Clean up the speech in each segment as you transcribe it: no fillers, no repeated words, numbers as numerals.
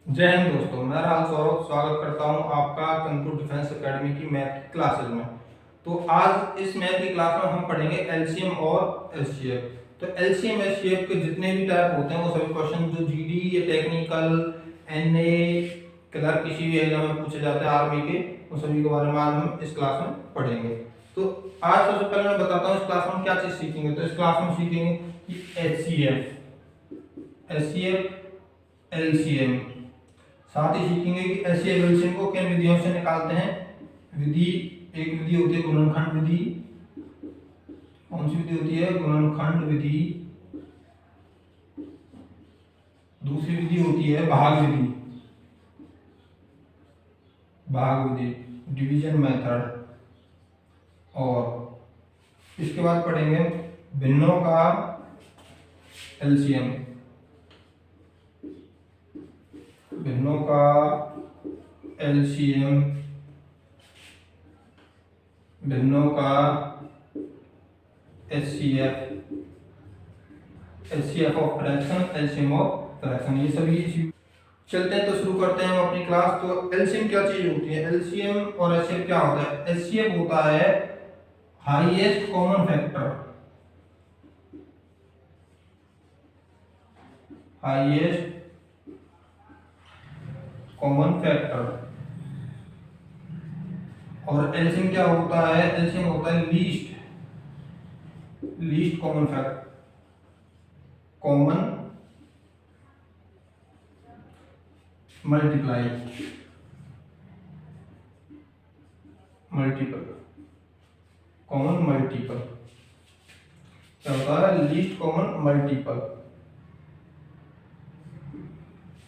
जय हिंद दोस्तों, मैं राहुल सौरभ स्वागत करता हूं आपका कंप्यूटर डिफेंस एकेडमी की मैथ की क्लासेज में। तो आज इस मैथ की क्लास में हम पढ़ेंगे एलसीएम और एचसीएफ। तो एलसीएम एचसीएफ के जितने भी टाइप होते हैं वो सभी क्वेश्चन जो जीडी या टेक्निकल एनए क्लर्क किसी भी एग्जाम में पूछे जाते हैं आर्मी के, उन सभी के बारे में आज हम इस क्लास में पढ़ेंगे। तो आज सबसे पहले मैं बताता हूँ इस क्लास में हम क्या चीज सीखेंगे। तो इस क्लास में सीखेंगे कि एचसीएफ एलसीएम, साथ ही सीखेंगे कि एचसीएफ एलसीएम को किन विधियों से निकालते हैं। विधि एक विधि होती है गुणनखंड विधि। कौन सी विधि होती है? गुणनखंड विधि। दूसरी विधि होती है भाग विधि, भाग विधि डिवीजन मेथड। और इसके बाद पढ़ेंगे भिन्नों का एलसीएम, भिन्नों का एलसीएम, भिन्नों का HCF, HCF of fraction, LCM of fraction, ये सभी इसी। चलते हैं तो शुरू करते हैं हम अपनी क्लास। तो एलसीएम क्या चीज होती है? एलसीएम और एचसीएफ क्या होता है? एचसीएफ होता है highest common factor, highest common factor. और एलसीएम क्या होता है? एलसीएम होता है least common factor, common multiply, multiple, common multiple. क्या होता है? Least common multiple,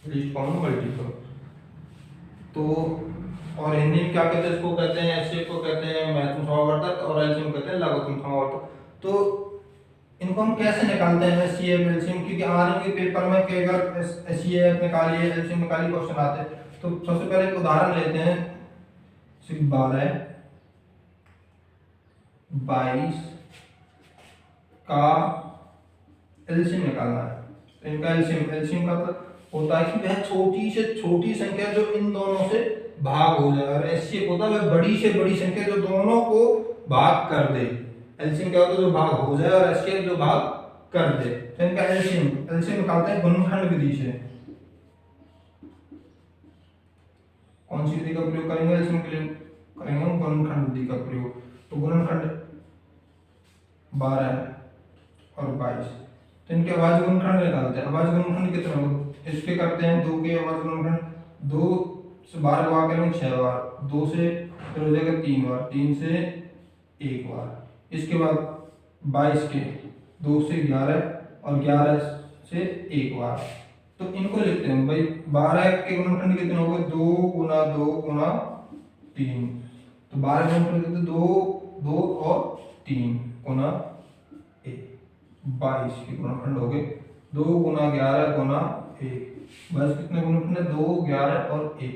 least common multiple. तो और हिंदी में क्या कहते हैं? इसको कहते हैं, एचसीएफ को कहते हैं महत्तम समावर्तक और एलसीएम कहते हैं लघुत्तम समावर्तक। तो इनको हम कैसे निकालते हैं एचसीएफ एलसीएम? क्योंकि आर्मी के पेपर में कई बार एचसीएफ निकालिए एलसीएम निकालिए क्वेश्चन आते हैं। तो सबसे पहले एक उदाहरण लेते हैं। 12 22 का एलसीएम निकालना है। तो इनका एलसीएम का तो होता है कि वह छोटी से छोटी संख्या जो इन दोनों से भाग हो जाए, और एचसीएफ होता है वह बड़ी से बड़ी संख्या जो दोनों को भाग कर दे। एलसीएम क्या होता है? जो भाग हो जाए, और एचसीएफ जो भाग कर दे। तो इनका एलसीएम निकालते हैं गुणनखंड विधि से। कौन सी विधि का प्रयोग करेंगे एलसीएम के लिए? करेंगे हम गुणनखंड विधि का प्रयोग। तो गुणनखंड 12 और 22, तो इनके अभाज्य गुणनखंड निकालते हैं। अभाज्य गुणनखंड कितने होंगे? इसके करते हैं 2 के अभाज्य गुणनखंड। 2 से 12 बार करेंगे 6 बार, 2 से फिर हो जाएगा 3 बार, 3 से 1 बार। इसके बाद 22 के 2 से 11 और 11 से 1 बार। तो इनको लिखते हैं भाई। 12 के गुणनखंड कितने हो गए? 2 गुना 2 गुना 3। तो 12 के गुणनखंड कितने? 2 2 और 3 गुना 1। 22 के गुणनखंड हो गए 2 गुना 11 गुना 1। बस कितने गुणनखंड है? 2 11 और 1।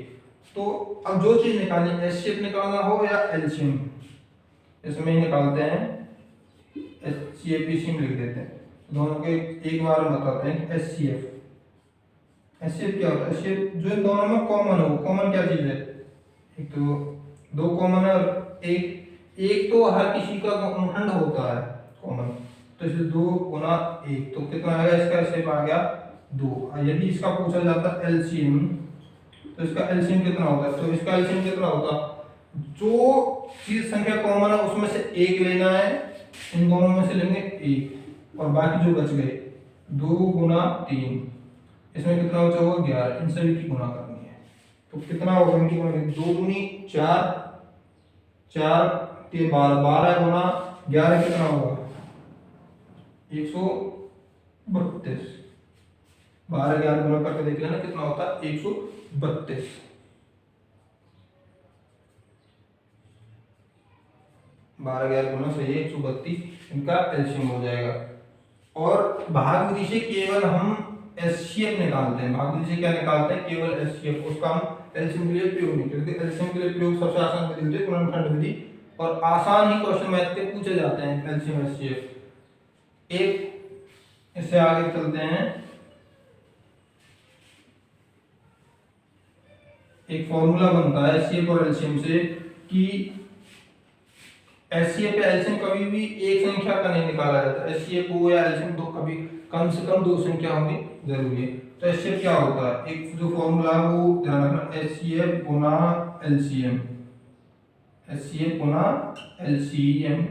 तो अब जो चीज निकालनी, एचसीएफ निकालना हो या एलसीएम, इसमें ही निकालते हैं। एचसीएफ इसी में लिख देते हैं। दोनों के एक बार में बताते हैं कि एचसीएफ, एचसीएफ क्या होता है? एचसीएफ जो इन दोनों में कॉमन हो। कॉमन क्या चीज है? एक तो 2 कॉमन है, और एक तो हर किसी का गुणनखंड होता है कॉमन। तो इसलिए 2 गुना 1, तो कितना आएगा? इसका एचसीएफ आ गया 2। यदि इसका पूछा जाता है एलसीएम, तो इसका एलसीएम कितना होता है? तो इसका एलसीएम कितना होता? जो चीज संख्या कॉमन है उसमें से एक लेना है, इन दोनों में से लेंगे 1, और बाकी जो बच गए 2 गुना 3, इसमें कितना बचा होगा? 11। इन सभी की गुणा करनी है। तो कितना होगा इनकी गुणा? 2 दूनी 4, 4 के 12, 12 गुना 11 कितना होगा? 132। 12 11 गुना करके देख लेना कितना होता है? 132। 12 11 गुना सही है 132, इनका एलसीएम हो जाएगा। और भाग विधि से केवल हम एचसीएफ निकालते हैं। भाग विधि से क्या निकालते हैं? केवल एचसीएफ। उसका हम एलसीएम के लिए प्रयोग नहीं करते। एलसीएम के लिए प्रयोग सबसे आसान विधि होती है गुणनखंड विधि, और आसान ही क्वेश्चन मैथ के पूछे जाते हैं एलसीएम एचसीएफ। एक इससे आगे चलते हैं। एक फॉर्मूला बनता है एचसीएफ और एलसीएम से कि एचसीएफ या एलसीएम कभी भी एक संख्या का नहीं निकाला जाता। एचसीएफ हो या एलसीएम तो कभी कम से कम दो संख्या होनी जरूरी है। तो एचसीएफ क्या होता है, एक जो फॉर्मूला है वो ध्यान रखना, एचसीएफ गुना एलसीएम, एचसीएफ गुना एलसीएम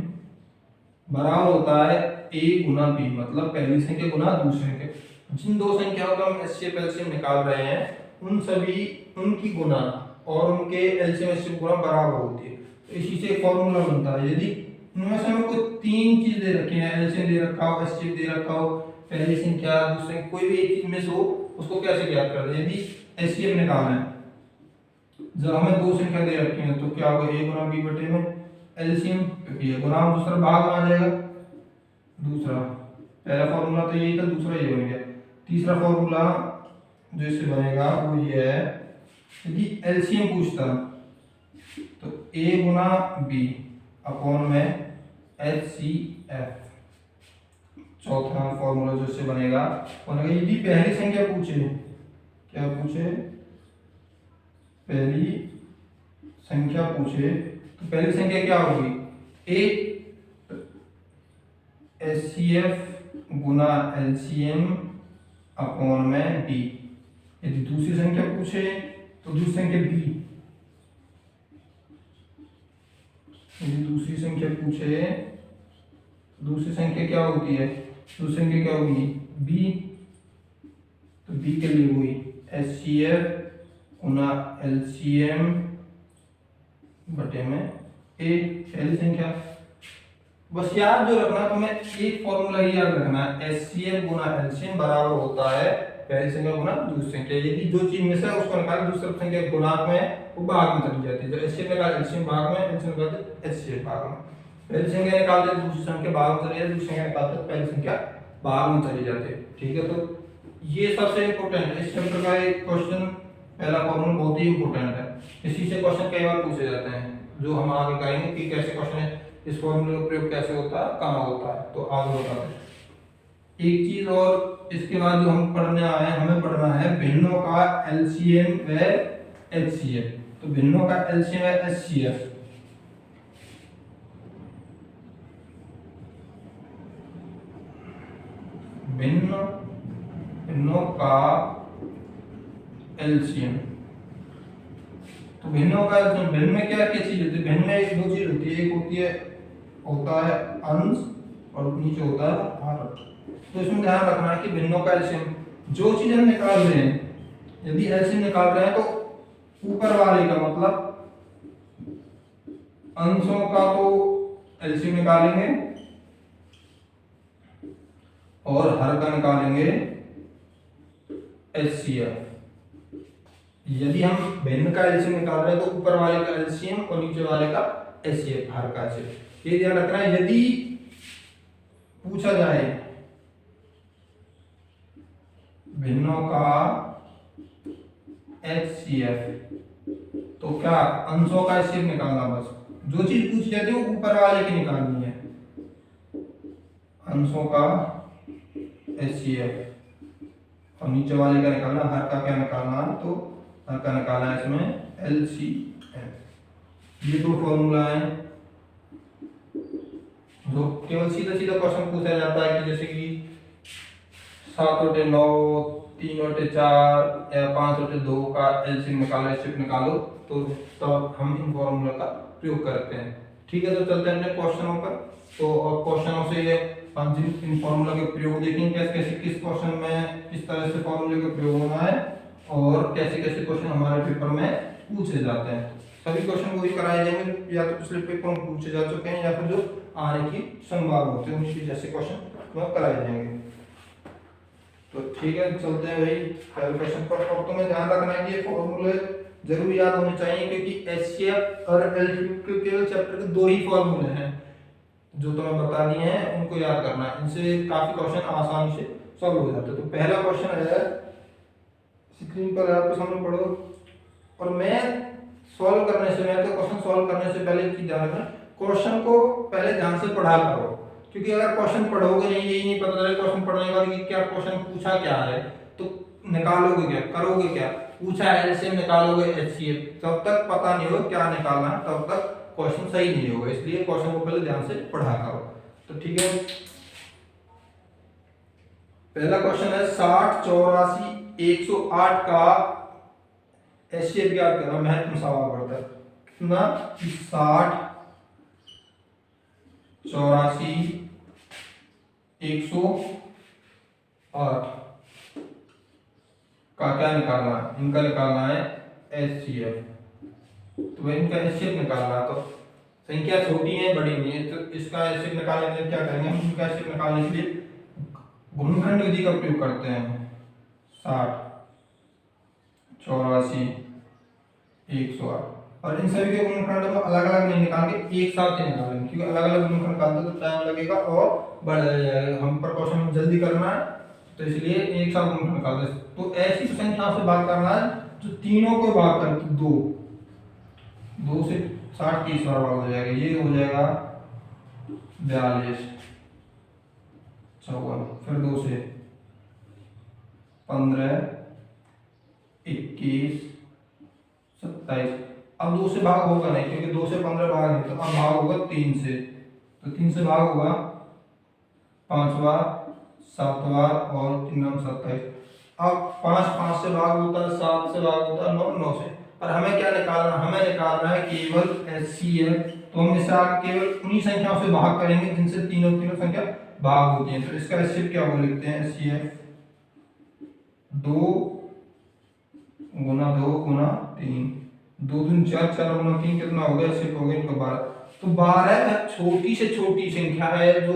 बराबर होता है ए गुना बी, मतलब पहली संख्या गुना दूसरी संख्या। जिन दो संख्याओं का हम एचसीएफ एलसीएम निकाल रहे हैं उन सभी उनकी गुना और उनके एलसीएम एचसीएफ गुना बराबर होती है। तो इसी से एक फॉर्मूला बनता है। यदि इनमें से हमें कोई तीन चीज दे रखी है, एलसीएम दे रखा हो, एचसीएफ दे रखा हो, पहली संख्या दूसरी संख्या, कोई भी एक चीज में से हो, उसको कैसे ज्ञात करते हैं। यदि एचसीएफ निकालना है, जब हमें दो संख्या दे रखी है तो क्या होगा, ए गुना बी बटे में एलसीएम बी गुना दूसरा भाग में आ जाएगा दूसरा। पहला फॉर्मूला तो यही था, दूसरा ये बन गया। तीसरा फॉर्मूला जो इससे बनेगा वो ये है, यदि एलसीएम पूछता तो ए गुना बी अपॉन में एचसीएफ। चौथा फॉर्मूला जो इससे बनेगा यदि पहली संख्या पूछे, क्या पूछे, पहली संख्या पूछे तो पहली संख्या क्या होगी, ए एचसीएफ गुना एलसीएम अपॉन में बी। यदि दूसरी संख्या पूछे तो दूसरी संख्या बी, यदि दूसरी संख्या पूछे दूसरी संख्या क्या होती है, दूसरी संख्या क्या होगी बी, तो बी के लिए हुई एचसीएफ गुना एलसीएम बटे में ए पहली संख्या। बस याद जो रखना, तो मैं एक फॉर्मूला ही याद रखना, एचसीएफ गुना एलसीएम बराबर होता है पहली संख्या गुना दूसरी संख्या। यदि दो चीज में से उसको निकाल दूसरी संख्या गुणांक में वो भाग में चली जाती है। जब एचसीएफ निकाल एलसीएम भाग में, एलसीएम निकालते एचसीएफ भाग में, पहली संख्या निकालते दूसरी संख्या भाग में चली जाती, दूसरी संख्या निकालते पहली संख्या भाग में चली जाती है। ठीक है, तो ये सबसे इंपॉर्टेंट है इस चैप्टर का एक क्वेश्चन, पहला फॉर्मूला बहुत ही इंपॉर्टेंट है। इसी से क्वेश्चन कई बार पूछे जाते हैं, जो हम आगे करेंगे कि कैसे क्वेश्चन है, इस फॉर्मूले का प्रयोग कैसे होता है, कहाँ होता है, तो आगे बताते हैं। एक चीज और इसके बाद जो हम पढ़ने आए हैं, हमें पढ़ना है भिन्नों का एलसीएम व एचसीएफ। तो भिन्नों का एलसीएम व एचसीएफ, भिन्नों का एलसीएम, तो भिन्नों का एलसीएम, भिन्न में क्या क्या चीज होती है, भिन्न में एक दो चीज होती है, एक होती है होता है अंश और नीचे होता है हर। तो इसमें ध्यान रखना है कि भिन्नों का एलसीएम जो चीज हम निकाल रहे हैं, यदि एलसीएम निकाल रहे हैं तो ऊपर वाले का मतलब अंशों का तो एलसीएम निकालेंगे और हर का निकालेंगे एचसीएफ। यदि हम भिन्न का एलसीएम निकाल रहे हैं तो ऊपर वाले का एलसीएम और नीचे वाले का एचसीएफ, हर का एचसीएफ। ये ध्यान रखना है। यदि पूछा जाए भिन्नों का एचसीएफ तो क्या अंशों का एचसीएफ निकालना, बस जो चीज पूछी जाती है वो ऊपर वाले की निकालनी है, अंशों का एचसीएफ और नीचे वाले का निकालना, हर का क्या निकालना, तो हर का निकालना है इसमें एलसीएफ। ये दो फॉर्मूला है जो केवल सीधा सीधा क्वेश्चन पूछा जाता है कि जैसे कि 7 बटे 9, 3 बटे 4 या 5 बटे 2 का एलसीएम निकालो, एचसीएफ निकालो, तो तब हम इन फॉर्मूला का प्रयोग करते हैं। ठीक है, तो चलते हैं अपने क्वेश्चनों पर। तो अब क्वेश्चनों से ये हम इन फॉर्मूला के प्रयोग देखेंगे, कैसे कैसे किस क्वेश्चन में किस तरह से फॉर्मूले का प्रयोग होना है और कैसे कैसे क्वेश्चन हमारे पेपर में पूछे जाते हैं। सभी क्वेश्चन वही कराए जाएंगे, या तो पिछले पेपर में पूछे जा चुके हैं या फिर जो आने की संभावना होती है उनकी जैसे क्वेश्चन वह कराए जाएंगे। तो ठीक है, चलते हैं भाई पहले क्वेश्चन पर। और तुम्हें ध्यान रखना है कि ये फॉर्मूले जरूर याद होने चाहिए, क्योंकि एचसीएफ और एलसीएम के केवल चैप्टर के दो ही फॉर्मूले हैं जो तुम्हें बता दिए हैं, उनको याद करना है। इनसे काफी क्वेश्चन आसानी से सॉल्व हो जाते हैं। तो पहला क्वेश्चन है, स्क्रीन पर आपके सामने पढ़ो, और मैं सॉल्व करने से, मैं तो क्वेश्चन सॉल्व करने से पहले की ध्यान रखना, क्वेश्चन को पहले ध्यान से पढ़ा करो, क्योंकि अगर क्वेश्चन पढ़ोगे नहीं, यही नहीं पता चले क्वेश्चन पढ़ने के बाद कि क्या क्वेश्चन पूछा क्या है, तो निकालोगे क्या, करोगे क्या, पूछा है एलसीएम निकालोगे एचसीएफ, तब तक पता नहीं होगा क्या निकालना है, तब तक क्वेश्चन सही नहीं होगा, इसलिए क्वेश्चन को पहले ध्यान से पढ़ा करो। तो ठीक है, पहला क्वेश्चन है 60, 84, 108 का एचसीएफ ज्ञात करना, महत्वपूर्ण सवाल पड़ता है। कितना? 60, 84, 108 का क्या निकालना है? इनका निकालना है एचसीएफ। तो वह इनका एचसीएफ निकालना है, तो संख्या छोटी है बड़ी नहीं है, तो इसका एचसीएफ निकालने के लिए क्या करेंगे हम? इनका एचसीएफ निकालने के लिए गुणनखंड विधि का प्रयोग करते हैं। 60, 84, 108, और इन सभी के गुणनखंड हम अलग अलग नहीं निकाल के एक साथ ही निकालेंगे, क्योंकि अलग अलग गुणनखंड निकालते तो टाइम लगेगा और बढ़ जाएगा, हम पर क्वेश्चन जल्दी करना है, तो इसलिए एक साथ गुणनखंड निकालते हैं। तो ऐसी संख्या से भाग करना है जो तीनों को भाग करके 2 से 60 30 बार भाग हो जाएगा, ये हो जाएगा 42, 54, फिर 2 से 15, 21, 27। अब 2 से भाग होगा नहीं, क्योंकि 2 से 15 भाग है, तो अब भाग होगा 3 से, तो 3 से भाग होगा 5 बार, 7 बार और 3 9 27। अब 5 से भाग होता है, 7 से भाग होता है, 9 से। पर हमें क्या निकालना? हमें निकालना है केवल एचसीएफ। तो हम इसे केवल उन्हीं संख्याओं से भाग करेंगे जिनसे तीनों संख्या भाग होती है। तो इसका एचसीएफ क्या होगा? लिखते हैं एचसीएफ 2 गुना 2 गुना 3, 2 दूनी 4, 4 गुना 3 कितना हो गया? एचसीएफ हो गया इनका 12। तो 12 छोटी से छोटी संख्या है जो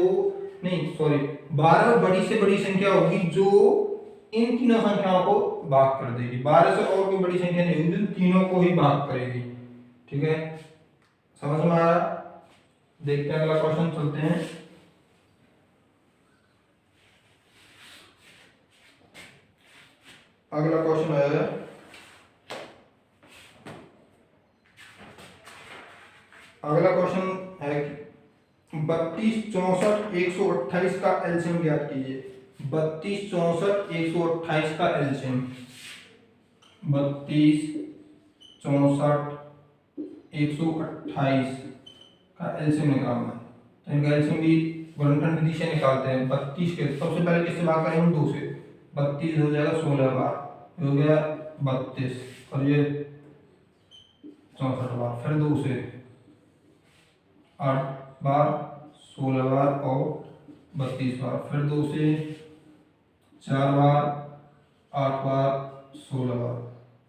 नहीं, सॉरी, 12 बड़ी से बड़ी संख्या होगी जो इन तीनों संख्याओं को भाग कर देगी। 12 से और कोई बड़ी संख्या नहीं होगी जो तीनों को ही भाग करेगी। ठीक है, समझ में आ रहा? देखते हैं अगला क्वेश्चन, चलते हैं। अगला क्वेश्चन है अगला क्वेश्चन है 32, 64, 128 का एलसीएम ज्ञात कीजिए। 32, 64, 128 का एलसीएम। 32, 64, 128 का एलसीएम निकालना है। तो इनका एलसीएम भी गुणनखंड विधि से निकालते हैं। 32 के सबसे पहले किससे भाग करेंगे? 2 से। 32 हो जाएगा 16 बार, हो गया 32, और ये 64 बार, फिर 2 से 8 बार, 16 बार और 32 बार, फिर 2 से 4 बार, 8 बार, 16 बार,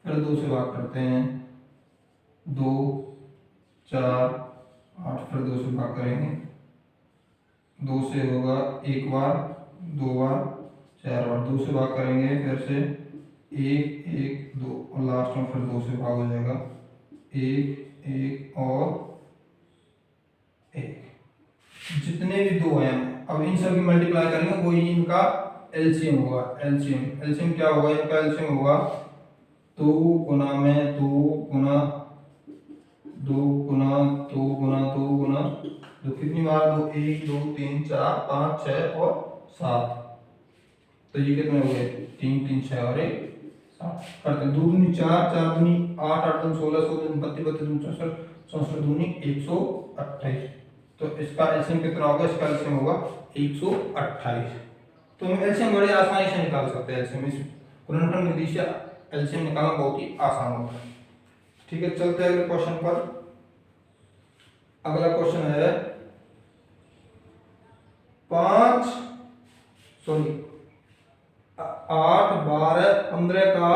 फिर 2 से भाग करते हैं 2, 4, 8, फिर 2 से भाग करेंगे, 2 से होगा 1 बार, 2 बार, 4 बार, 2 से भाग करेंगे फिर से 1, 1, 2, और लास्ट में फिर 2 से भाग हो जाएगा 1, 1 और 1। जितने भी 2 हैं अब इन सब की मल्टीप्लाई करेंगे, वही इनका एलसीएम होगा। एलसीएम क्या होगा? इनका एलसीएम होगा 2 गुना में 2 गुना 2 गुना 2 गुना 2 गुना 2, कितनी बार? 2, 1, 2, 3, 4, 5, 6 और 7। तो ये कितने हो गए? 3, 3, 6 और 1 7 करते हैं। 2 दूनी 4, 4 दूनी 8, 8 दूनी 16, 16 दूनी 32, 32 दूनी 64, 64 दूनी 128। तो इसका एलसीएम कितना होगा? इसका एलसीएम होगा 128। तो हम एलसीएम बड़े आसानी से निकाल सकते हैं। एलसीएम इस गुणनखंड विधि से एलसीएम निकालना बहुत ही आसान होता है। ठीक है, चलते हैं अगले क्वेश्चन पर। अगला क्वेश्चन है 8, 12, 15 का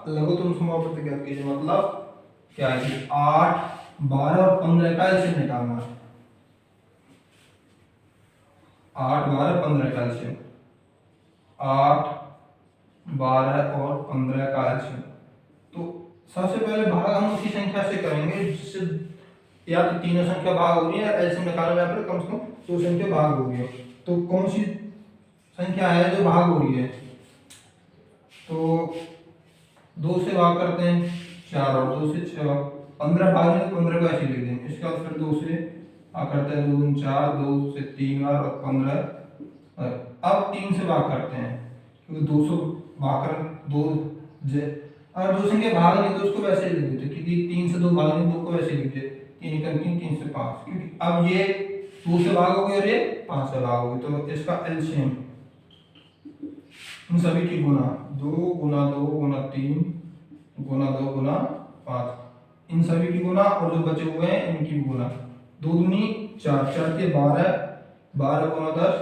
लघुत्तम समावर्त ज्ञात कीजिए। मतलब क्या है? 8, 12 और 15 का एलसीएम निकालना है। 8, 12, 15 का एलसीएम। 8, 12 और 15 का एलसीएम। तो सबसे पहले भाग हम उसी संख्या से करेंगे जिससे या तो तीनों संख्या भाग हो रही है, या एलसीएम निकालने में फिर कम से कम 2 संख्या भाग हो रही है। तो कौन सी संख्या है जो भाग हो रही है? तो 2 से भाग करते हैं 4, और 2 से 6 भाग, 15 भाग में 15 को ऐसे लिख देंगे। इसके बाद फिर 2 से भाग करते हैं 2, 4, 2 से 3 बार और 15। अब 3 से भाग करते हैं, क्योंकि 200 भाग कर 2 और दो संख्या भाग नहीं तो उसको वैसे ही लिख देते, क्योंकि 3 से 2 भाग नहीं, 2 को वैसे लिख देते 3 का 3, 3 से 5, क्योंकि अब ये 2 से भागोगे और ये 5 से भागोगे, तो इसका एलसीएम इन सभी की गुना 2 गुना 2 गुना 3 गुना 2 गुना 5, इन सभी की गुना, और जो बचे हुए हैं इनकी गुना, 2 दूनी 4, 4 के 12, 12 गुना 10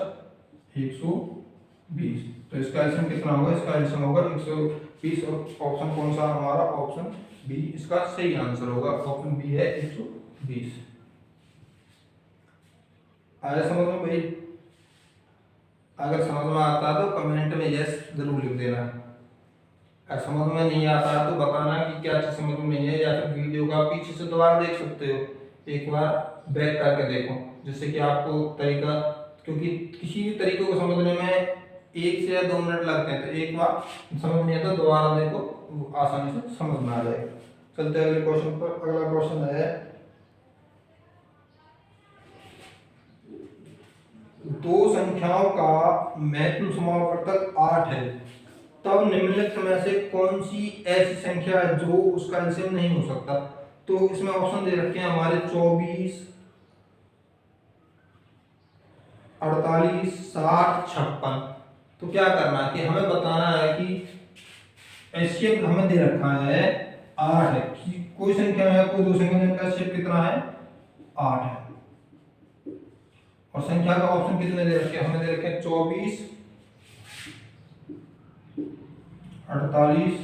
120, तो इसका एलसीएम कितना होगा? इसका एलसीएम होगा 120, और ऑप्शन कौन सा हमारा? ऑप्शन बी इसका सही आंसर होगा, ऑप्शन बी है 120। आया समझ में भाई? अगर समझ में आता है तो कमेंट में यस जरूर लिख देना, अगर समझ में नहीं आता है तो बताना कि क्या चीज समझ में नहीं है, या फिर वीडियो का पीछे से दोबारा देख सकते हो, एक बार बैक करके देखो, जिससे कि आपको तरीका, क्योंकि किसी भी तरीके को समझने में 1 से या 2 मिनट लगते हैं, तो एक बार समझ नहीं आता दोबारा देखो, आसानी से समझ में आ जाएगा। चलते हैं अगले क्वेश्चन पर। अगला क्वेश्चन है, दो संख्याओं का महत्तम समापवर्तक 8 है, तब निम्नलिखित में से कौन सी ऐसी संख्या है जो उसका एलसीएम नहीं हो सकता? तो इसमें ऑप्शन दे रखे हैं हमारे 24, 48, 60, 56। तो क्या करना है कि हमें बताना है कि एचसीएफ हमें दे रखा है 8 है, कि कोई संख्या है, कोई दो संख्या जिनका एचसीएफ कितना है? 8 है, और संख्या का ऑप्शन कितने दे रखे हैं? हमें दे रखे हैं 24, 48,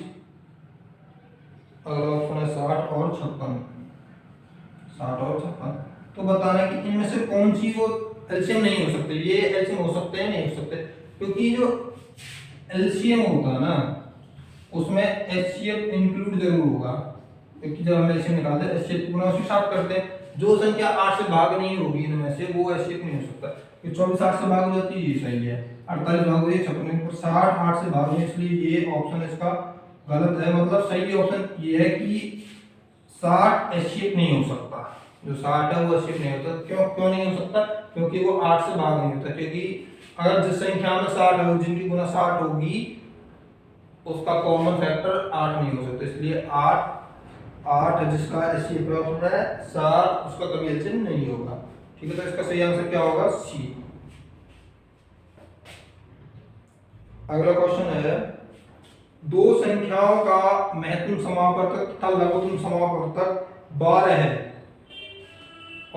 अगला ऑप्शन है 60 और 56, 60 और 56। तो बताना है कि इनमें से कौन सी वो एलसीएम नहीं हो सकते। ये एलसीएम हो सकते हैं, नहीं हो सकते, क्योंकि जो एलसीएम होता है ना उसमें एचसीएफ इंक्लूड जरूर होगा, क्योंकि जब हम एलसीएम निकालते हैं एचसीएफ गुना उसके साथ करते हैं, जो संख्या 8 से भाग नहीं होगी इनमें से वो एचसीएफ नहीं हो सकता। कि 24 8 से भाग हो जाती है, ये सही है, 48 भाग हो जाती है 56, पर 60 8 से भाग नहीं, इसलिए ये ऑप्शन इसका गलत है। मतलब सही ऑप्शन ये है कि 60 एचसीएफ नहीं हो सकता, जो 60 है वो एचसीएफ नहीं होता। क्यों नहीं हो सकता? क्योंकि वो 8 से भाग नहीं होता, क्योंकि अगर जिस संख्या में 60 है जिनकी गुना 60 होगी उसका कॉमन फैक्टर 8 नहीं हो सकता, इसलिए 8 है जिसका एचसीएफ ऑप्शन है 7, उसका कभी एलसीएम नहीं होगा। ठीक है, तो इसका सही आंसर क्या होगा? सी। अगला क्वेश्चन है, दो संख्याओं का महत्तम समापवर्तक तथा लघुत्तम समापवर्तक 12 है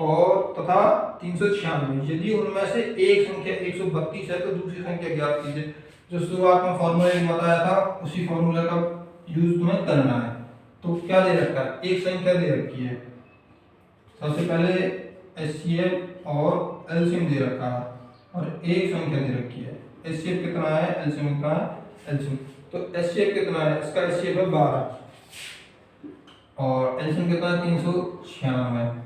और तथा 396, यदि उनमें से एक संख्या 132 है तो दूसरी संख्या ज्ञात कीजिए। जो शुरुआत में फॉर्मूला बताया था उसी फॉर्मूला का यूज तुम्हें करना है। तो क्या दे रखा है? एक संख्या दे रखी है, सबसे पहले एचसीएफ और एलसीएम दे रखा है, और एक संख्या दे रखी है। एचसीएफ कितना है, एलसीएम कितना है? एलसीएम तो एचसीएफ कितना है? इसका एचसीएफ है 12 और एलसीएम कितना है? 396।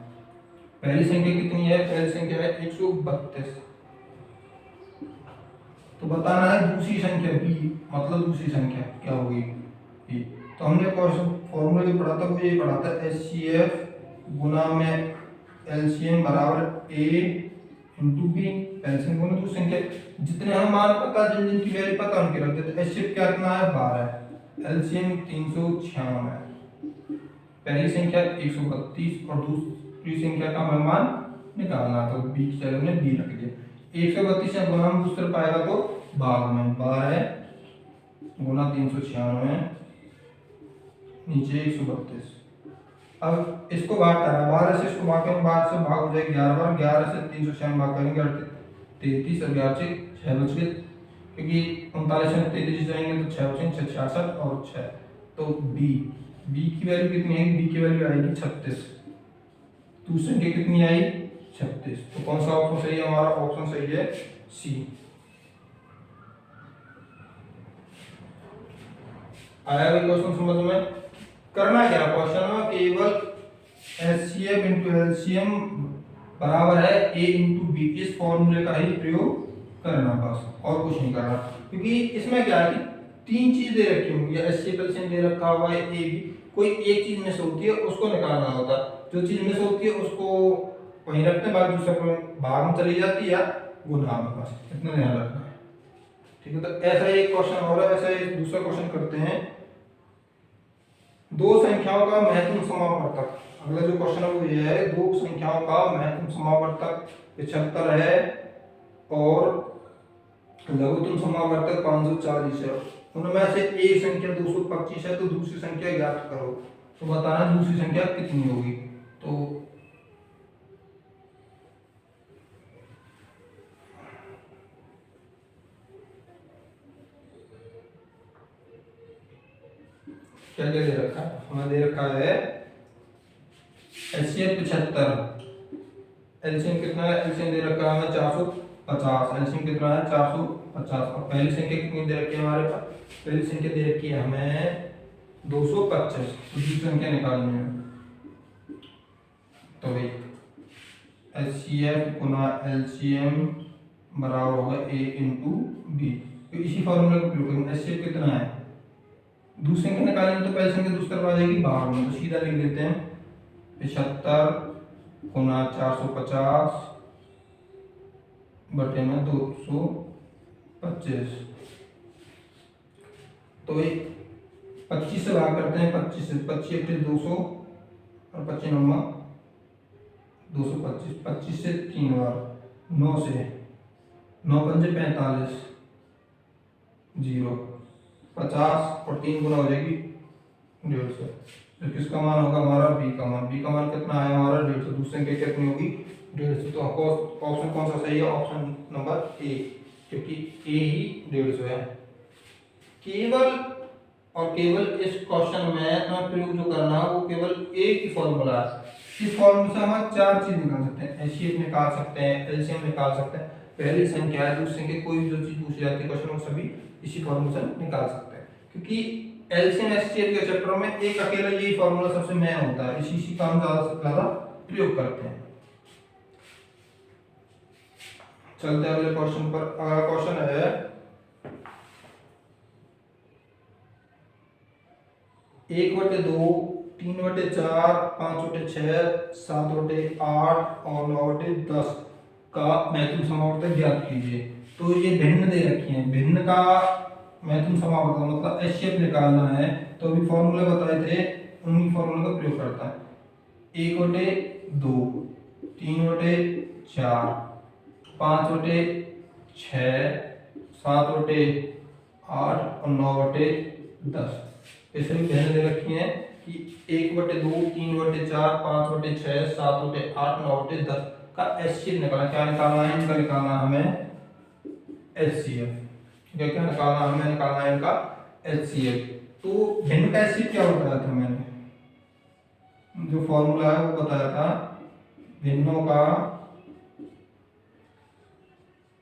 पहली संख्या कितनी है? पहली संख्या है 132। तो बताना है दूसरी संख्या बी, मतलब दूसरी संख्या क्या होगी? बी। तो हमने फॉर्मूला जो पढ़ा था वो ये पढ़ा था, एचसीएफ गुना में एलसीएम बराबर ए इंटू बी। एलसीएम गुना दूसरी संख्या, जितने हम मान पता, जिन जिन की वैल्यू पता उनके रख देते। एचसीएफ क्या कितना है? 12, एलसीएम 396। पहली संख्या 132 और दूसरी संख्या का हमें मान निकालना, तो बी की जगह हमने बी रख दिया। 132 से गुना हम दूसरे पाएगा तो भाग में 12 गुना 396 नीचे 132। अब इसको भाग करना, 12 से इसको भाग करें, 12 से भाग हो जाए 11 बार, 11 से 396 भाग करेंगे 33 और 11 से 6 बच गए, क्योंकि 39 से 33 जाएंगे तो 6 बचेंगे, 66 और 6। तो बी की वैल्यू कितनी आएगी? बी की वैल्यू आएगी 36। दूसरी संख्या कितनी आई? 36। तो कौन सा ऑप्शन सही है? हमारा ऑप्शन सही है सी। आया भी क्वेश्चन समझ में? करना क्या क्वेश्चन में? केवल एचसीएफ इंटू एलसीएम बराबर है ए इंटू बी, इस फॉर्मूले का ही प्रयोग करना, बस और कुछ नहीं करना। क्योंकि इसमें क्या है कि तीन चीज दे रखी होंगी, एचसीएफ एलसीएम दे रखा हुआ है, ए बी, कोई एक चीज मिस होती है उसको निकालना होता है। जो चीज मिस होती है उसको वहीं रखते हैं, बाकी दूसरा भाग में चली जाती है या गुना में, बस इतना ध्यान रखना है। ठीक है, तो ऐसा एक क्वेश्चन और है। ऐसा एक दूसरा क्वेश्चन करते हैं। दो संख्याओं का महत्तम समावर्तक, अगला जो क्वेश्चन है वो ये है, दो संख्याओं का महत्तम समावर्तक 75 है और लघुत्तम समावर्तक 540 है। उनमें से एक संख्या 225 है तो दूसरी संख्या ज्ञात करो। तो बताना दूसरी संख्या कितनी होगी। तो क्या क्या दे रखा है, हमें दे रखा है एलसीएम 75, एलसीएम कितना है, एलसीएम दे रखा है हमें 450, एलसीएम कितना है 450 और पहली संख्या कितनी दे रखी है हमारे पास, पहली संख्या दे रखी है हमें 225, तो दूसरी संख्या निकालनी है। तो भाई एचसीएफ गुना एलसीएम बराबर होगा ए इंटू बी, तो इसी फॉर्मूले का उपयोग करेंगे। एचसीएफ कितना है, दूसरी संख्या निकालेंगे तो पहली संख्या दूसरी तरफ आ जाएगी बाहर में, तो सीधा लिख लेते हैं 75 गुना 450 बटे में 225। तो ये 25 से भाग करते हैं, 25 से 25 एक 200 और 25 नंबर 225, 25 से 3 बार 9 से 9 पंजे 45 0 50 और 3 गुना हो जाएगी 150। तो किसका मान होगा हमारा बी का मान, बी का मान कितना है हमारा 150, दूसरी संख्या कितनी होगी 150। तो ऑप्शन कौन सा सही है, ऑप्शन नंबर ए, क्योंकि ए ही 150 है। केवल और केवल इस क्वेश्चन में हमें प्रयोग जो करना है वो केवल एक ही फॉर्मूला है। इस फॉर्मूले से हम चार चीज निकाल सकते हैं, एचसीएफ निकाल सकते हैं, एलसीएम निकाल सकते हैं, पहली संख्या है दूसरी संख्या कोई भी जो चीज पूछी जाती है क्वेश्चन में सभी इसी फॉर्मूले से निकाल सकते हैं। क्योंकि एलसीएम एचसीएफ के चैप्टर में एक अकेला यही फॉर्मूला सबसे मेन होता है, इसी का हम ज्यादा से ज्यादा प्रयोग करते हैं। चलते हैं अगले क्वेश्चन पर। अगला क्वेश्चन है 1/2, 3/4, 5/6, 7/8 और 9/10 का महत्तम समावर्तक ज्ञात कीजिए। तो ये भिन्न दे रखी हैं, भिन्न का महत्तम समावर्तक मतलब एचसीएफ निकालना है। तो अभी फॉर्मूले बताए थे उन्हीं फॉर्मूले का प्रयोग करता है। 1/2, 3/4, 5/6, 7/8 और 9/10 ऐसे भी भिन्न दे रखी हैं कि 1/2, 3/4, 5/6, 7/8, 9/10 का एचसीएफ निकालना। क्या निकालना है इनका, निकालना हमें एचसीएफ। क्या क्या निकालना हमें, निकालना है इनका एचसीएफ। तो भिन्न का एचसीएफ क्या बताया था मैंने, जो फॉर्मूला है वो बताया था भिन्नों का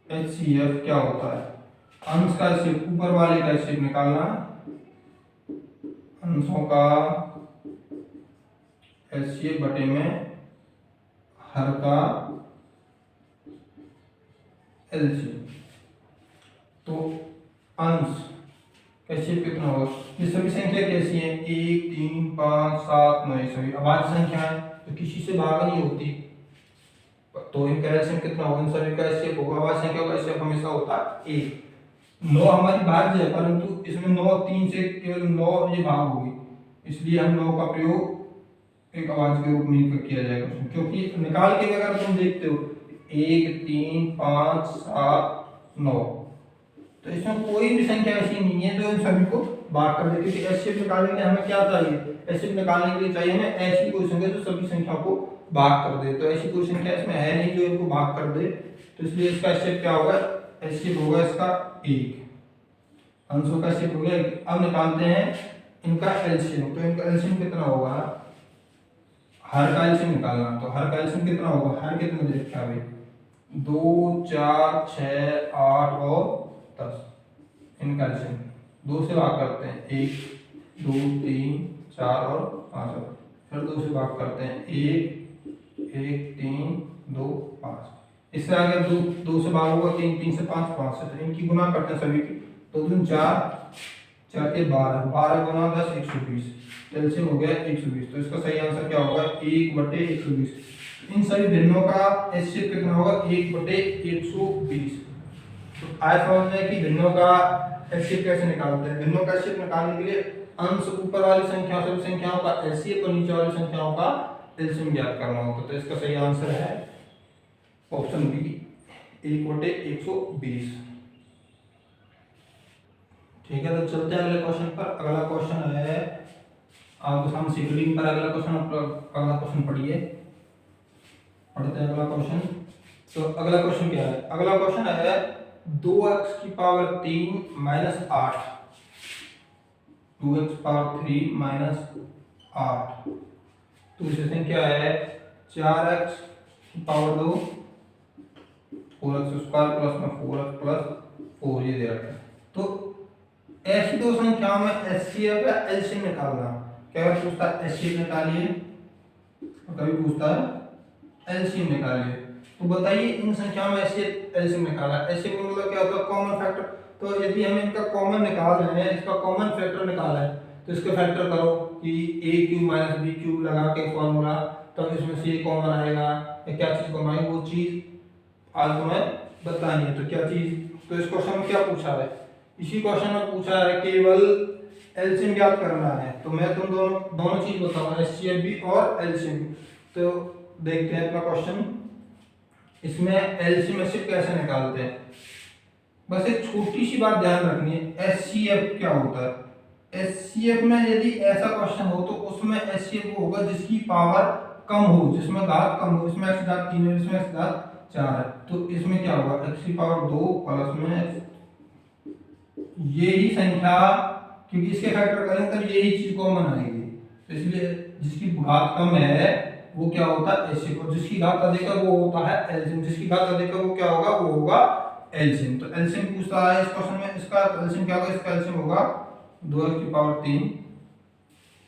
एचसीएफ क्या होता है। अंश का एचसीएफ, ऊपर वाले का एचसीएफ निकालना, अंशों का एचसीएफ बटे में हर का एलसीएम। तो अंश एचसीएफ कितना होगा, ये सभी संख्या कैसी है 1, 3, 5, 7, 9 सभी अभाज्य संख्या है तो किसी से भाग नहीं होती, तो इनका एलसीएम कितना होगा, इन सभी का एचसीएफ होगा। अभाज्य संख्या का एचसीएफ हमेशा होता है 1। 9 हमारी भाज्य है परंतु इसमें 9 3 से केवल 9 ये भाग होगी, इसलिए हम 9 का प्रयोग एक अभाज्य के रूप में किया जाएगा, क्योंकि निकाल के अगर तुम देखते हो 1, 3, 5, 7, 9 तो इसमें कोई भी संख्या ऐसी नहीं है जो इन सभी को भाग कर दे। क्योंकि एचसीएफ निकालने के लिए हमें क्या चाहिए, एचसीएफ निकालने के लिए चाहिए हमें ऐसी कोई संख्या जो सभी संख्या को भाग कर दे। तो ऐसी कोई संख्या इसमें है नहीं जो इनको भाग कर दे, तो इसलिए इसका एचसीएफ क्या होगा, एचसीएफ होगा इसका 1। अंशों का एचसीएफ हो गया। अब निकालते हैं इनका एलसीएम। तो इनका एलसीएम कितना होगा, हर का एलसीएम निकालना, तो हर का एलसीएम कितना होगा, हर कितने दे रखा है भाई 2, 4, 6, 8 और 10। इनका एलसीएम 2 से भाग करते हैं 1, 2, 3, 4 और 5, फिर 2 से भाग करते हैं 1, 1, 3, 2, 5। इससे आगे 2 से भाग होगा 3, 3 से 5, 5 से, तो इनकी गुना करते हैं सभी की। 2 दूनी 4, 4 के 12, 12 गुना 10 120, एलसीएम हो गया 120। तो इसका सही आंसर क्या होगा 1/120। इन सभी भिन्नों का एचसीएफ कितना होगा 1/120। तो आज समझ में कि भिन्नों का एचसीएफ कैसे निकालते हैं। भिन्नों का एचसीएफ निकालने के लिए अंश ऊपर वाली संख्या सभी संख्याओं का एलसीएम और नीचे वाली संख्याओं का एलसीएम ज्ञात करना होता। तो इसका सही आंसर है ऑप्शन बी 1/120। ठीक है, तो चलते हैं अगले क्वेश्चन पर। अगला क्वेश्चन है आपके सामने स्क्रीन पर अगला क्वेश्चन। अगला क्वेश्चन पढ़िए, पढ़ते हैं अगला क्वेश्चन। तो अगला क्वेश्चन क्या है? अगला क्वेश्चन है 2x की power 3 minus 8, 2x power 3 minus 8। दूसरी संख्या है 4x की पावर 2, 4x स्क्वायर प्लस में 4x प्लस 4 ये दे रखा है। तो ऐसी दो संख्याओं में एचसीएफ या एलसीएम निकालना। क्या पूछता है? एचसीएफ निकालिए, और कभी पूछता है एलसीएम निकालिए। तो बताइए इन संख्याओं में एचसीएफ एलसीएम निकालना। एचसीएफ मतलब क्या होता है? Common factor. तो यदि हम इनका कॉमन निकाल रहे हैं, इसका कॉमन फैक्टर निकाला है, तो इसके फैक्टर करो कि ए क्यूब माइनस बी क्यूब लगा के फॉर्मूला, तब इसमें से कॉमन आएगा या क्या चीज कॉमन आएगी, वो चीज आज तुम्हें बतानी है। तो क्या चीज? तो इस क्वेश्चन में क्या पूछा है? इसी क्वेश्चन में पूछा है केवल एलसीएम ज्ञात करना है। तो मैं तुम दोनों चीज बताऊंगा, एचसीएफ भी और एलसीएम। तो देखते हैं अपना क्वेश्चन। इसमें एलसीएम एचसीएफ कैसे निकालते हैं? बस एक छोटी सी बात ध्यान रखनी है, एचसीएफ क्या होता है। एचसीएफ में यदि ऐसा क्वेश्चन हो तो उसमें एचसीएफ होगा जिसकी पावर कम हो, जिसमें घात कम हो। इसमें x घात 3 है, इसमें x घात 4 है। तो इसमें क्या होगा? x की पावर 2 प्लस में यही संख्या, क्योंकि इसके फैक्टर करें तब यही चीज कॉमन आएगी। तो इसलिए जिसकी घात कम है वो क्या होता है? एचसीएफ। और जिसकी घात अधिक है वो होता है एलसीएम। जिसकी घात अधिक है वो क्या होगा? वो होगा एलसीएम। तो एलसीएम पूछता है इस क्वेश्चन में। इसका एलसीएम क्या होगा? इसका एलसीएम होगा 2x की पावर 3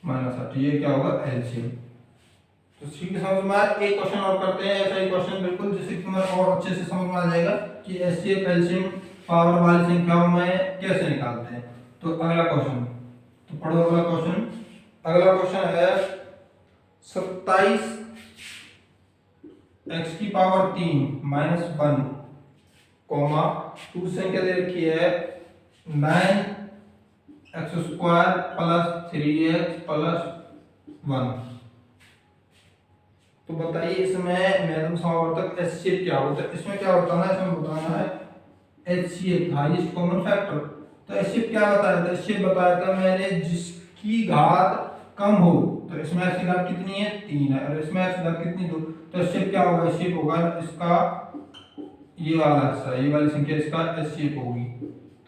माइनस 8। ये क्या होगा? एलसीएम। तो ठीक है, समझ में आया। एक क्वेश्चन और करते हैं, ऐसा ही क्वेश्चन बिल्कुल, जिससे तुम्हें और अच्छे से समझ में आ जाएगा कि एचसीएफ एलसीएम पावर वाली संख्याओं में कैसे निकालते हैं। तो अगला क्वेश्चन, तो पढ़ो अगला क्वेश्चन। अगला क्वेश्चन है 27 x की पावर 3 माइनस 1 कॉमा टू संख्या दे रखी है 9x square plus 3x plus 1। तो बताइए इसमें मैथम समावर्तक एचसीएफ क्या होता है? इसमें क्या होता है? इसमें बताना है एचसीएफ हाईएस्ट कॉमन फैक्टर। तो एचसीएफ क्या बताया था? एचसीएफ बताया था मैंने जिसकी घात कम हो। तो इसमें x की घात कितनी है? 3 है, और इसमें x की घात कितनी? 2। तो एचसीएफ क्या होगा? एचसीएफ होगा इसका ये वाला हिस्सा, ये वाली संख्या इसका एचसीएफ होगी।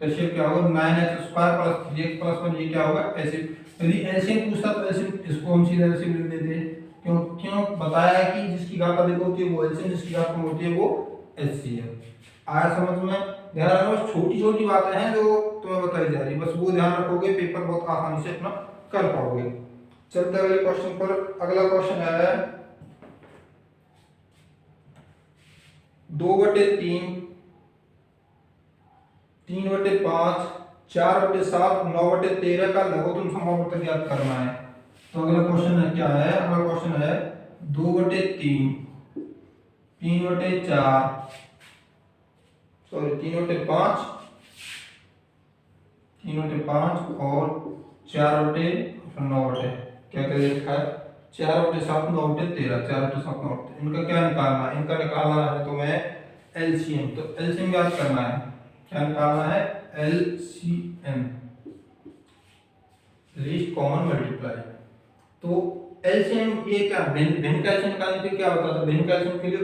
तो एचसीएफ क्या होगा? 9x square plus 3x plus 1। ये क्या होगा? एचसीएफ। यदि एलसीएम पूछता तो एलसीएम इसको हम सीधा एलसीएम लिख देते। क्यों बताया कि जिसकी घात अधिक होती है वो एलसीएम, जिसकी घात कम होती है वो एचसीएफ। आया समझ में? ध्यान रखना, बस छोटी छोटी बातें हैं जो तुम्हें बताई जा रही है, बस वो ध्यान रखोगे, पेपर बहुत आसानी से अपना कर पाओगे। चलते अगले क्वेश्चन पर। अगला क्वेश्चन है 2/3, 3/5, 4/7, 9/13 का लघुत्तम समावर्तक ज्ञात करना है। तो अगला क्वेश्चन है क्या है? अगला क्वेश्चन है 2/3, 3/4, सॉरी 3/5, 3/5 और 4/9। क्या क्या लिखा है? 4/7, 9/13, 4/7, 9। इनका क्या निकालना है? इनका निकालना है तुम्हें एलसीएम। तो एलसीएम ज्ञात करना है। क्या निकालना है? LCM, least common multiply. तो एलसीएम ये क्या? भिन्न का एलसीएम निकालने के लिए क्या होता था? भिन्न का एलसीएम के लिए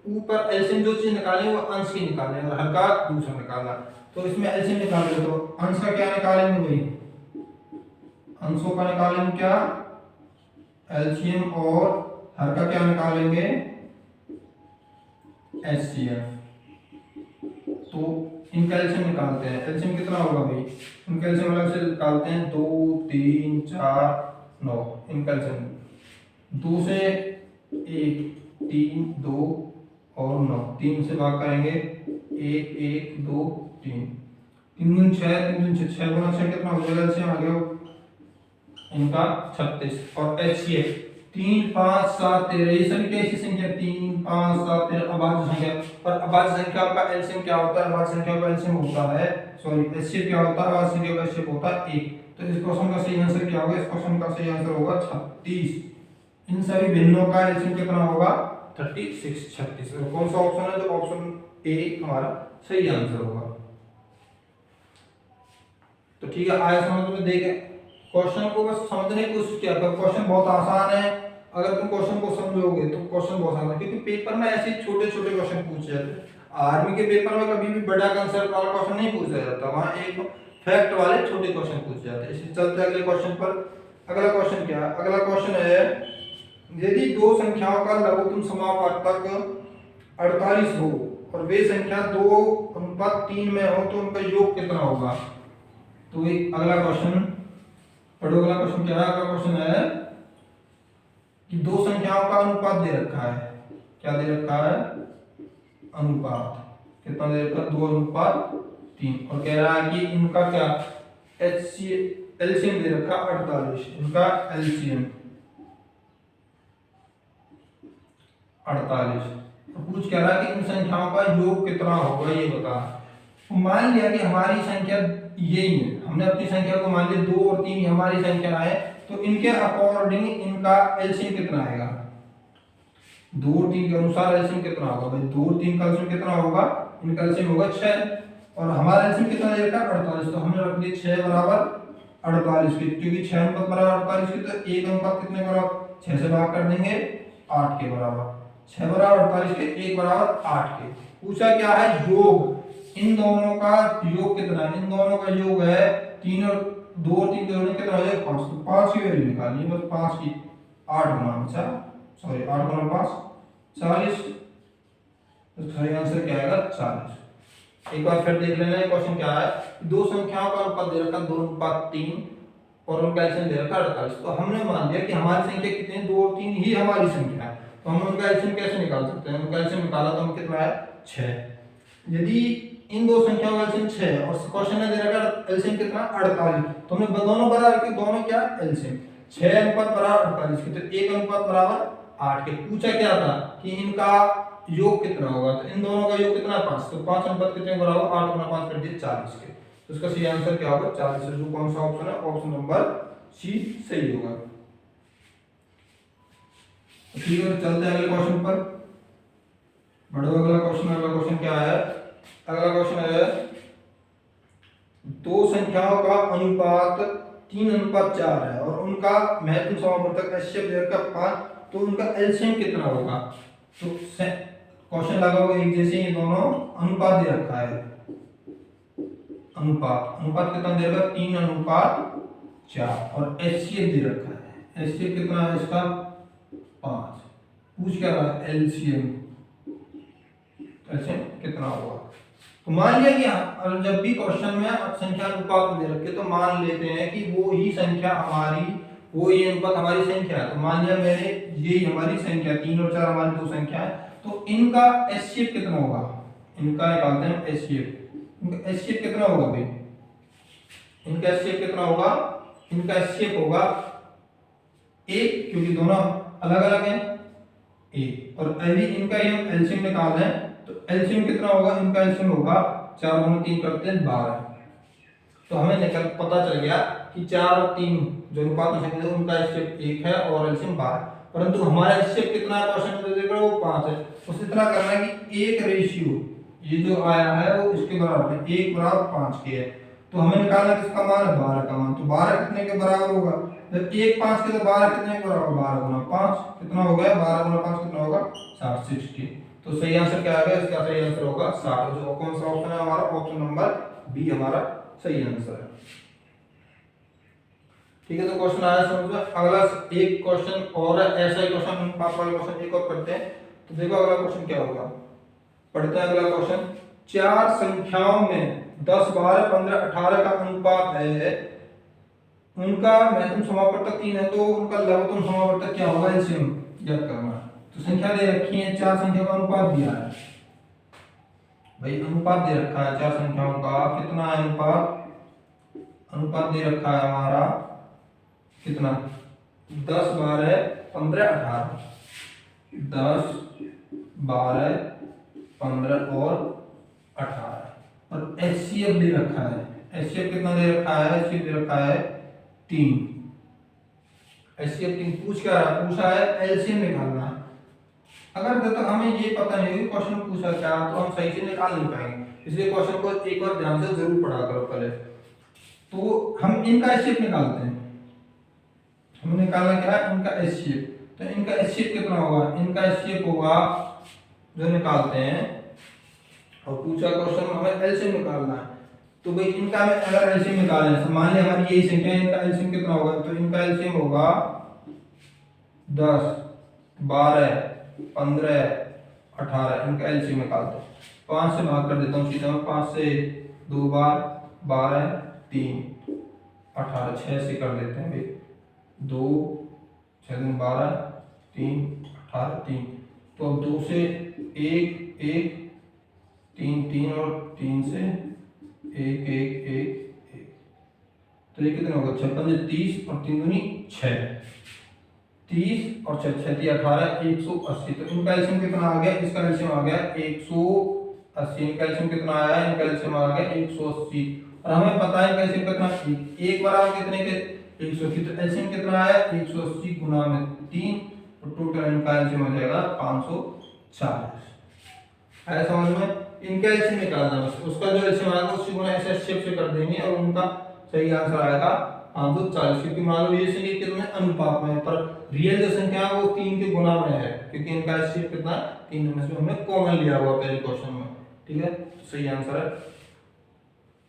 ऊपर एलसीएम जो चीज निकालें वो अंश की निकालें और हर का दूसरा निकालना। तो इसमें एलसीएम निकालेंगे तो अंश का क्या निकालेंगे भाई? अंशों का निकालेंगे क्या? एलसीएम, और हर का क्या निकालेंगे? एचसीएफ। तो इनका एलसीएम निकालते हैं। एलसीएम कितना होगा भाई? इनका एलसीएम अलग से निकालते हैं। 2, 3, 4, 9। इनका एलसीएम 2 से 1, 3, 2 और 9। 3 से भाग करेंगे 1, 1, 2, 3, 3 दूनी 6, 3 दूनी 6 गुना 6 कितना हो जाएगा? एलसीएम आ गया इनका 36। और एचसीएफ 3, 5, 7, 13, ये सभी कैसी संख्या? 3, 5, 7, 13 अभाज्य संख्या। और अभाज्य संख्या का एलसीएम क्या होता है? अभाज्य संख्या का एलसीएम होता है, सॉरी एचसीएफ क्या होता है? अभाज्य संख्या का एचसीएफ होता है 1। तो इस क्वेश्चन का सही आंसर क्या होगा? इस क्वेश्चन का सही आंसर होगा 36। इन सभी भिन्नों का एलसीएम कितना होगा? 36 36। तो कौन सा ऑप्शन है? तो ऑप्शन ए हमारा सही आंसर होगा। तो ठीक है, आया समझ में? देखे क्वेश्चन को बस समझने की कोशिश किया कर, क्वेश्चन बहुत आसान है। अगर तुम क्वेश्चन को समझोगे तो क्वेश्चन बहुत आसान है, क्योंकि पेपर में ऐसे छोटे छोटे क्वेश्चन पूछे जाते हैं। आर्मी के पेपर में कभी भी बड़ा कंसेप्ट वाला क्वेश्चन नहीं पूछा जाता, वहां एक फैक्ट वाले छोटे क्वेश्चन पूछे जाते हैं। इसलिए चलते हैं अगले क्वेश्चन पर। अगला क्वेश्चन क्या है? अगला क्वेश्चन है, यदि दो संख्याओं का लघुत्तम समापवर्तक 48 हो और वे संख्या 2:3 में हो तो उनका योग कितना होगा? तो अगला क्वेश्चन पढ़ो। अगला क्वेश्चन क्या है? अगला क्वेश्चन है कि दो संख्याओं का अनुपात दे रखा है। क्या दे रखा है? अनुपात। कितना दे रखा है? 2:3। और कह रहा है कि इनका क्या एलसीएम दे रखा 48। इनका एलसीएम 48। पूछ क्या रहा है कि इन संख्याओं का योग कितना होगा, ये बता। मान लिया कि हमारी संख्या यही है, हमने अपनी संख्या को मान लिया 2 और 3 हमारी संख्या है, तो इनके अकॉर्डिंग इनका एलसीएम कितना आएगा? 2 और 3 के अनुसार एलसीएम कितना होगा भाई? 2 और 3 का एलसीएम कितना होगा? इनका एलसीएम होगा 6 और हमारा एलसीएम कितना रहेगा? 48। तो हमने रख दिया 6 बराबर 48 के, क्योंकि 6 अनुपात बराबर 48 के, तो 1 अनुपात कितने बराबर? 6 से भाग कर देंगे 8 के बराबर। 6 बराबर 48 के, 1 बराबर 8 के। पूछा क्या है? योग। इन दोनों का योग कितना है? इन दोनों का योग है 3 और 2 और 3 जोड़ने कितना हो जाएगा? 5। तो 5 की वैल्यू निकालनी है बस। 5 की 8 गुना 8 गुना 5 40। तो सही आंसर क्या आएगा? 40। एक बार फिर देख लेना क्वेश्चन क्या है। दो संख्याओं का अनुपात दे रखा 2:3 और उनका एलसीएम दे रखा 48। तो हमने मान लिया कि हमारी संख्या कितनी है? 2 और 3 ही हमारी संख्या है, तो हम उनका एलसीएम कैसे निकाल सकते हैं? उनका एलसीएम निकाला तो हम कितना है? 6। यदि इन दो संख्याओं का एलसीएम 6 और क्वेश्चन में दे रखा एलसीएम कितना? 48। तो हमने दोनों बराबर के, दोनों क्या एलसीएम 6 अनुपात बराबर 48 के, तो 1 अनुपात बराबर 8 के। पूछा क्या था कि इनका योग कितना होगा? तो इन दोनों का योग कितना? 5। तो 5 अनुपात कितने बराबर? 8 गुना 5 कर दिए 40 के। तो इसका सही आंसर क्या होगा? 40। जो कौन सा ऑप्शन है? ऑप्शन नंबर सी सही होगा। ठीक है, चलते हैं अगले क्वेश्चन पर। बढ़ो अगला क्वेश्चन। अगला क्वेश्चन क्या है? अगला क्वेश्चन है, दो संख्याओं का अनुपात 3:4 है और उनका महत्तम समापवर्तक एचसीएफ का 5, तो उनका एलसीएम कितना होगा? तो क्वेश्चन लगा हुआ एक जैसे, ये दोनों अनुपात दे रखा है। अनुपात कितना दे रखा? 3:4 और एचसीएफ दे रखा है। एचसीएफ कितना है इसका? 5। पूछ क्या रहा है? एलसीएम कितना होगा? तो मान लिया कि जब भी क्वेश्चन में संख्या अनुपात दे रखे तो मान लेते हैं कि वो ही संख्या हमारी, वो ही अनुपात हमारी संख्या है। तो मान लिया मैंने ये हमारी संख्या 3 और 4 हमारी दो संख्या है, तो इनका एचसीएफ कितना होगा? इनका निकालते हैं एचसीएफ। इनका एचसीएफ कितना होगा भाई? इनका एचसीएफ कितना होगा? इनका एचसीएफ होगा 1, क्योंकि दोनों अलग अलग हैं 1। और यदि इनका ही हम एलसीएम निकाल रहे हैं तो एलसीएम कितना होगा? इनका एलसीएम होगा 4 गुना 3 करते हैं 12। तो हमें निकल पता चल गया कि 4 और 3 जो अनुपात में संख्या है उनका एचसीएफ 1 है और एलसीएम 12। परंतु हमारा एचसीएफ कितना है? क्वेश्चन में देख रहे हो वो 5 है। उस तरह करना है कि 1 रेशियो ये जो आया है वो इसके बराबर है, 1 बराबर 5 के है। तो हमें निकालना किसका मान है? 12 का मान। तो 12 कितने के बराबर होगा? जब 1 5 के, तो 12 कितने के बराबर? 12 गुना 5 कितना हो गया? 12 गुना 5 कितना होगा? 60। तो सही आंसर क्या आएगा? इसका सही आंसर होगा 60। जो कौन सा ऑप्शन है हमारा? ऑप्शन नंबर बी हमारा सही आंसर है। ठीक है, तो क्वेश्चन आया समझ में। अगला एक क्वेश्चन और है, ऐसा ही क्वेश्चन पास वाला क्वेश्चन एक और करते हैं। तो देखो अगला क्वेश्चन क्या होगा, पढ़ते हैं अगला क्वेश्चन। चार संख्याओं में 10 12 15 18 का अनुपात है, उनका महत्तम समापवर्तक 3 है, तो उनका लघुत्तम समापवर्तक क्या होगा? एलसीएम ज्ञात करना है। तो संख्या दे रखी है, चार संख्या का अनुपात दिया है भाई, अनुपात दे रखा है चार संख्याओं का। कितना है अनुपात? अनुपात दे रखा है हमारा कितना? 10 12 15 18। 10 12 15 और 18 और एचसीएफ दे रखा है। एचसीएफ कितना दे रखा है? एचसीएफ दे रखा है 3। HCF 3 पूछा है एलसीएम निकालना है। अगर जब तक हमें ये पता नहीं है क्वेश्चन पूछा क्या तो हम सही से निकाल नहीं पाएंगे, इसलिए क्वेश्चन को एक बार ध्यान से जरूर पढ़ा करो पहले। तो हम इनका HCF निकालते हैं, हमें निकालना क्या है इनका HCF। तो इनका HCF कितना होगा, इनका HCF होगा जो निकालते हैं, और पूछा क्वेश्चन हमें एलसीएम निकालना है। तो भाई इनका में अगर एलसीएम निकालें तो मान लिया हमारी यही संख्या है, इनका एलसीएम कितना होगा, तो इनका एलसीएम होगा 10, 12, 15, 18। इनका एलसीएम निकालते हैं, 5 से भाग कर देता हूँ सीधा मैं, 5 से 2 बार 12, 3, 18, 6 से कर देते हैं भाई, 2, 6 दिन 12, 3, 18, 3। तो अब 2 से 1, 1, 3, 3 और 3 से 1, 1, 1, 1। तो ये कितना होगा, 6 5 30 और 3 दूनी 6, 30 और 6 6 18, 180। तो इनका एलसीएम कितना आ गया, इसका एलसीएम आ गया 180। इनका एलसीएम कितना आया, इनका एलसीएम आ गया 180। और हमें पता है इनका एलसीएम कितना, एक बराबर कितने के 180। तो एलसीएम कितना आया 180 गुना में 3, तो टोटल इनका एलसीएम हो जाएगा 540। है समझ में, इनका एलसीएम निकालना बस, उसका जो एलसीएम आएगा उसी गुना HCF से कर देंगे और उनका सही आंसर आएगा 540। क्योंकि मान लो ये संख्या कितने अनुपात में है, पर रियल जो संख्या है वो 3 के गुना में है, क्योंकि इनका HCF कितना 3 में से हमने कॉमन लिया हुआ पहले क्वेश्चन में। ठीक है, तो सही आंसर है।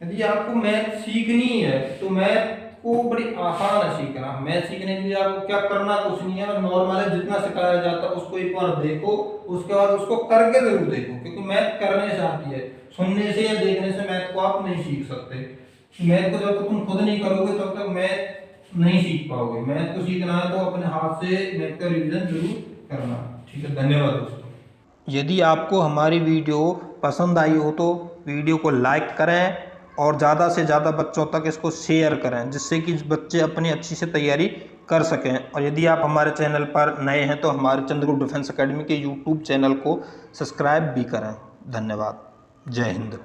यदि आपको मैथ सीखनी है तो मैथ को बड़ी आसान है सीखना। मैथ सीखने के लिए आपको क्या करना कुछ नहीं है, नॉर्मल है, जितना सिखाया जाता है उसको एक बार देखो, उसके बाद उसको करके जरूर देखो, क्योंकि मैथ करने से आती है, सुनने से या देखने से मैथ को आप नहीं सीख सकते। मैथ को जब तक तुम खुद नहीं करोगे तब तक मैथ नहीं सीख पाओगे। मैथ को सीखना है तो अपने हाथ से मैथ का रिवीजन जरूर करना। ठीक है, धन्यवाद दोस्तों। यदि आपको हमारी वीडियो पसंद आई हो तो वीडियो को लाइक करें और ज़्यादा से ज़्यादा बच्चों तक इसको शेयर करें, जिससे कि बच्चे अपनी अच्छी से तैयारी कर सकें। और यदि आप हमारे चैनल पर नए हैं तो हमारे चंद्रगुप्त डिफेंस एकेडमी के यूट्यूब चैनल को सब्सक्राइब भी करें। धन्यवाद। जय हिंद।